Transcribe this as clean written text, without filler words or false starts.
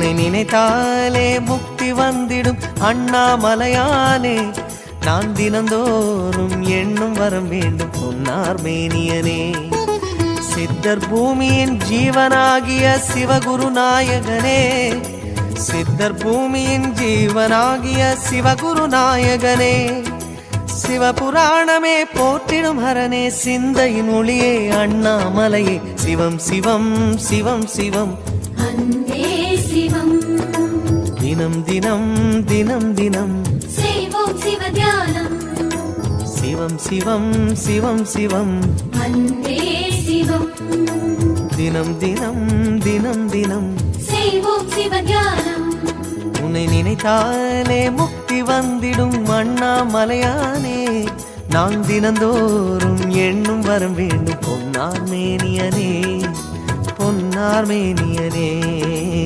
உன்னை நினைத்தாலே முக்தி வந்திடும் அண்ணாமலையானே, நான் தினந்தோறும் எண்ணும் வரம் வேண்டும் பொன்னார் மேனியனே. சித்தர் பூமியின் ஜீவனாகிய சிவகுரு நாயகனே, சித்தர் பூமியின் ஜீவனாகிய சிவகுரு நாயகனே, சிவபுராணமே போற்றிடும் ஹரனே, சிந்தையின் ஒளியே அண்ணாமலையே, சிவம் சிவம் சிவம் சிவம் அன்பே சிவம். தினம் தினம் தினம் தினம் செய்வோம் சிவ தியானம். சிவம் சிவம் சிவம் சிவம் அன்பே சிவம். தினம் தினம் தினம் தினம் செய்வோம் சிவ தியானம். உன்னை நினைத்தாலே முக்தி வந்திடும் அண்ணாமலையானே, நான் தினந்தோறும் எண்ணும் வரம் வேண்டும் பொன்னார் மேனியனே, பொன்னார் மேனியனே.